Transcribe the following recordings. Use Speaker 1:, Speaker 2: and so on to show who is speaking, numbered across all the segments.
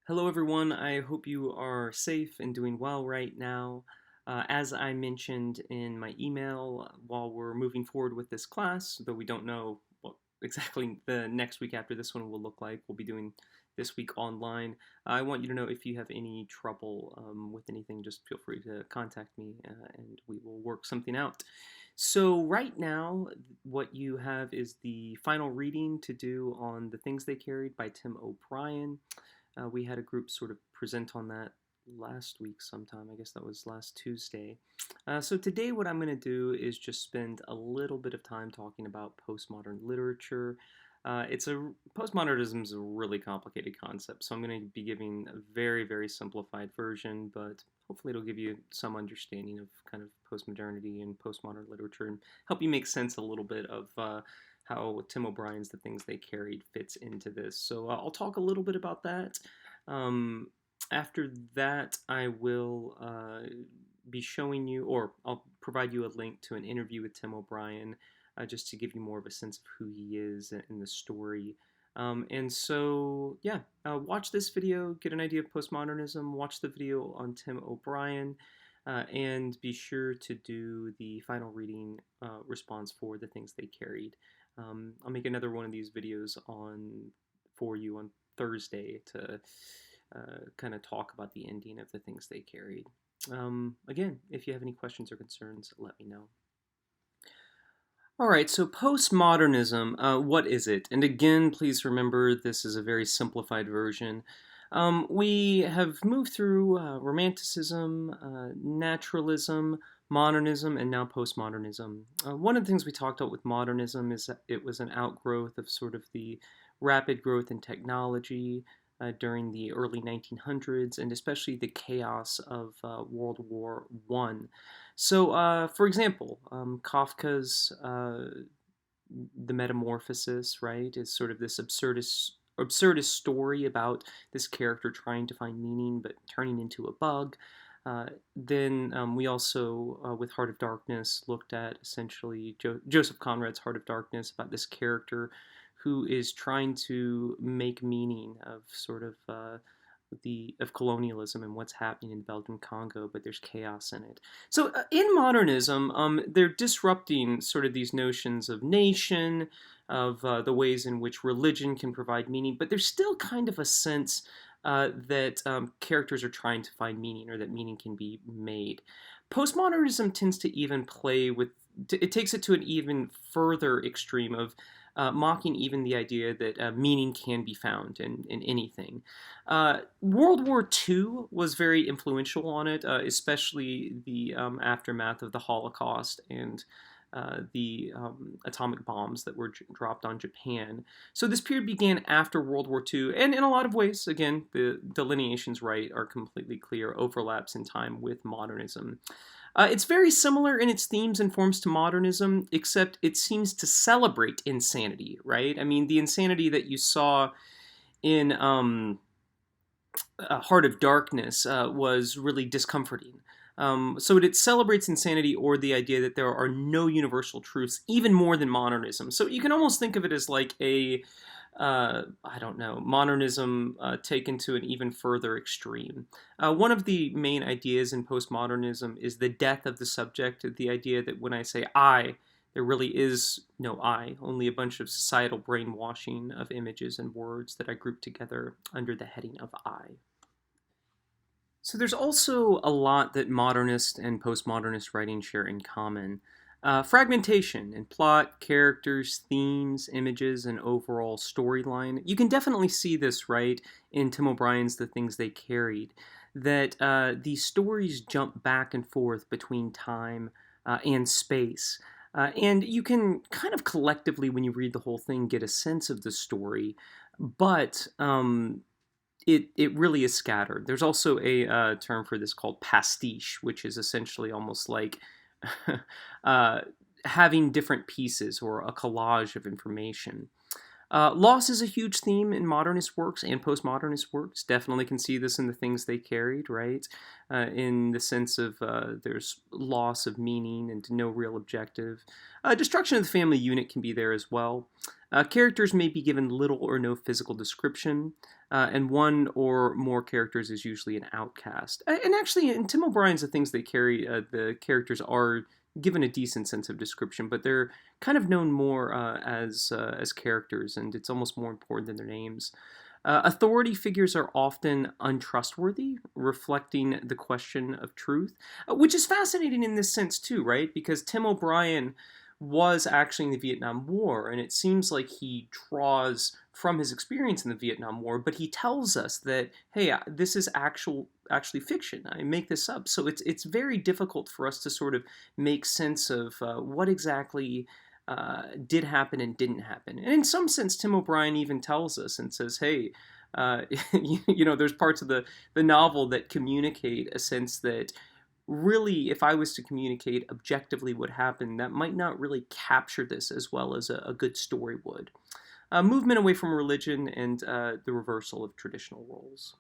Speaker 1: Hello, everyone. I hope you are safe and doing well right now. As I mentioned in my email, while we're moving forward with this class, though we don't know what exactly the next week after this one will look like, we'll be doing this week online. I want you to know if you have any trouble with anything, just feel free to contact me and we will work something out. So, right now, what you have is the final reading to do on The Things They Carried by Tim O'Brien. We had a group sort of present on that last week sometime. I guess that was last Tuesday. So today what I'm going to do is just spend a little bit of time talking about postmodern literature. Postmodernism is a really complicated concept, so I'm going to be giving a very, very simplified version, but hopefully it'll give you some understanding of kind of postmodernity and postmodern literature and help you make sense a little bit of how Tim O'Brien's The Things They Carried fits into this. So I'll talk a little bit about that. Um, After that, I will be showing you, or I'll provide you a link to an interview with Tim O'Brien, just to give you more of a sense of who he is in the story. Watch this video, get an idea of postmodernism, watch the video on Tim O'Brien, and be sure to do the final reading response for The Things They Carried. I'll make another one of these videos for you on Thursday to kind of talk about the ending of The Things They Carried. Again, if you have any questions or concerns, let me know. All right, so postmodernism, what is it? And again, please remember this is a very simplified version. We have moved through Romanticism, Naturalism, Modernism, and now postmodernism. One of the things we talked about with modernism is that it was an outgrowth of sort of the rapid growth in technology during the early 1900s, and especially the chaos of World War I. So, for example, Kafka's The Metamorphosis, right, is sort of this absurdist story about this character trying to find meaning but turning into a bug. Then we also, with Heart of Darkness, looked at essentially Joseph Conrad's Heart of Darkness about this character who is trying to make meaning of sort of of colonialism and what's happening in Belgium Congo, but there's chaos in it. So in modernism, they're disrupting sort of these notions of nation, of the ways in which religion can provide meaning, but there's still kind of a sense that characters are trying to find meaning or that meaning can be made. Postmodernism tends to even play with, it takes it to an even further extreme of mocking even the idea that meaning can be found in anything. World War II was very influential on it, especially the aftermath of the Holocaust and the atomic bombs that were dropped on Japan. So this period began after World War II, and in a lot of ways, again, the delineations right are completely clear, overlaps in time with modernism. It's very similar in its themes and forms to modernism, except it seems to celebrate insanity, right? I mean, the insanity that you saw in Heart of Darkness was really discomforting. So it celebrates insanity or the idea that there are no universal truths, even more than modernism. So you can almost think of it as like I don't know, modernism taken to an even further extreme. One of the main ideas in postmodernism is the death of the subject, the idea that when I say I, there really is no I, only a bunch of societal brainwashing of images and words that I group together under the heading of I. So there's also a lot that modernist and postmodernist writing share in common. Fragmentation in plot, characters, themes, images, and overall storyline. You can definitely see this, right, in Tim O'Brien's The Things They Carried, that these stories jump back and forth between time and space. And you can kind of collectively, when you read the whole thing, get a sense of the story, but it really is scattered. There's also a term for this called pastiche, which is essentially almost like uh, having different pieces or a collage of information. Loss is a huge theme in modernist works and postmodernist works. Definitely can see this in the things they carried, right? In the sense of there's loss of meaning and no real objective. Destruction of the family unit can be there as well. Characters may be given little or no physical description, and one or more characters is usually an outcast. And actually, in Tim O'Brien's The Things They Carry, the characters are given a decent sense of description, but they're kind of known more as characters, and it's almost more important than their names. Authority figures are often untrustworthy, reflecting the question of truth, which is fascinating in this sense too, right? Because Tim O'Brien was actually in the Vietnam War, and it seems like he draws from his experience in the Vietnam War, but he tells us that, hey, this is actually fiction. I make this up. So it's very difficult for us to sort of make sense of what exactly did happen and didn't happen. And in some sense, Tim O'Brien even tells us and says, hey, there's parts of the novel that communicate a sense that really, if I was to communicate objectively what happened, that might not really capture this as well as a good story would. Movement away from religion and the reversal of traditional roles.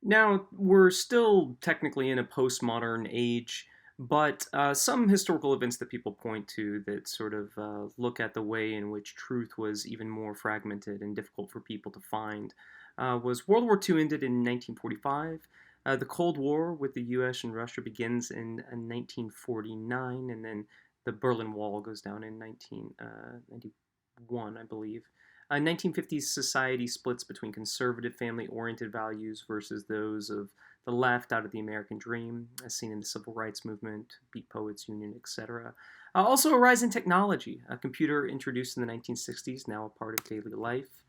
Speaker 1: Now, we're still technically in a postmodern age, but some historical events that people point to that sort of look at the way in which truth was even more fragmented and difficult for people to find was World War II ended in 1945. The Cold War with the US and Russia begins in 1949, and then the Berlin Wall goes down in 1991, I believe. 1950s society splits between conservative family-oriented values versus those of the left out of the American dream, as seen in the Civil Rights Movement, Beat Poets Union, etc. Also a rise in technology. A computer introduced in the 1960s, now a part of daily life.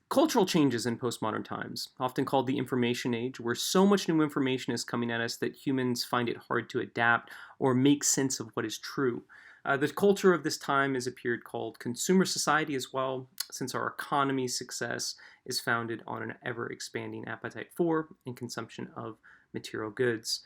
Speaker 1: Cultural changes in postmodern times, often called the information age, where so much new information is coming at us that humans find it hard to adapt or make sense of what is true. The culture of this time is a period called consumer society as well, since our economy's success is founded on an ever-expanding appetite for and consumption of material goods.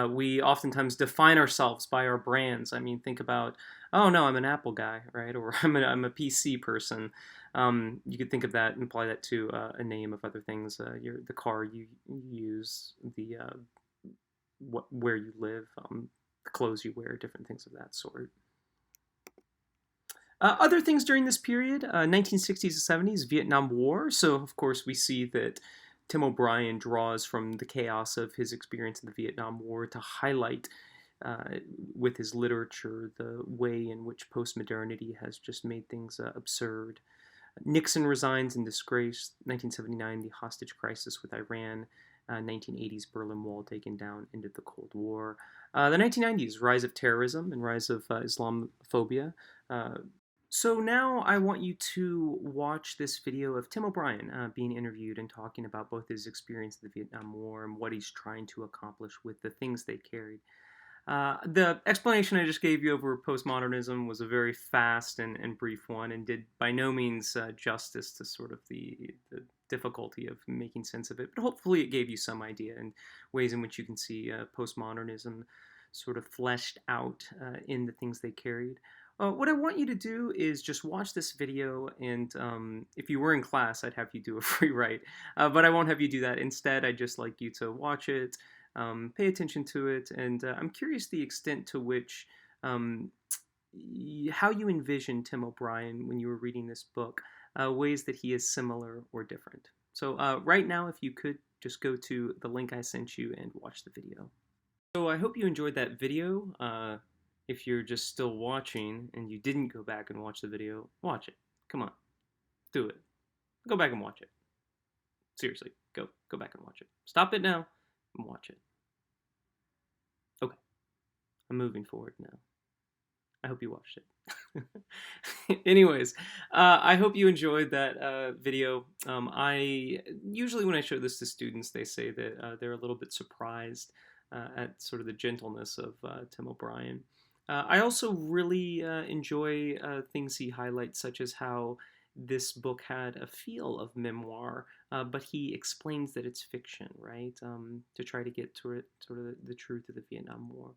Speaker 1: We oftentimes define ourselves by our brands. I mean, think about, oh no, I'm an Apple guy, right? Or I'm a PC person. You could think of that and apply that to a name of other things. The car you use, where you live, the clothes you wear, different things of that sort. Other things during this period, 1960s and 70s, Vietnam War. So, of course, we see that Tim O'Brien draws from the chaos of his experience in the Vietnam War to highlight, with his literature, the way in which postmodernity has just made things absurd. Nixon resigns in disgrace, 1979, the hostage crisis with Iran, 1980s Berlin Wall taken down, into the Cold War. The 1990s, rise of terrorism and rise of Islamophobia. So now I want you to watch this video of Tim O'Brien being interviewed and talking about both his experience in the Vietnam War and what he's trying to accomplish with the things they carried. The explanation I just gave you over postmodernism was a very fast and brief one, and did by no means justice to sort of the difficulty of making sense of it, but hopefully it gave you some idea and ways in which you can see postmodernism sort of fleshed out in the things they carried. What I want you to do is just watch this video, and if you were in class, I'd have you do a free write, but I won't have you do that. Instead, I'd just like you to watch it, pay attention to it, and I'm curious the extent to which, how you envision Tim O'Brien when you were reading this book, ways that he is similar or different. So right now, if you could, just go to the link I sent you and watch the video. So I hope you enjoyed that video. If you're just still watching and you didn't go back and watch the video, watch it. Come on, do it. Go back and watch it. Seriously, go back and watch it. Stop it now and watch it. Okay, I'm moving forward now. I hope you watched it. Anyways, I hope you enjoyed that video. I usually, when I show this to students, they say that they're a little bit surprised at sort of the gentleness of Tim O'Brien. I also really enjoy things he highlights, such as how this book had a feel of memoir, but he explains that it's fiction, right? To try to get to it, sort of the truth of the Vietnam War.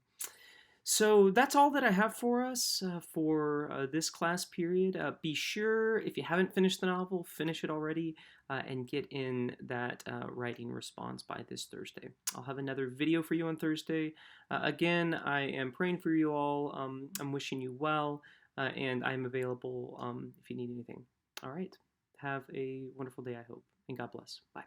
Speaker 1: So that's all that I have for us for this class period. Be sure, if you haven't finished the novel, finish it already and get in that writing response by this Thursday. I'll have another video for you on Thursday. Again, I am praying for you all. I'm wishing you well, and I'm available if you need anything. All right. Have a wonderful day, I hope, and God bless. Bye.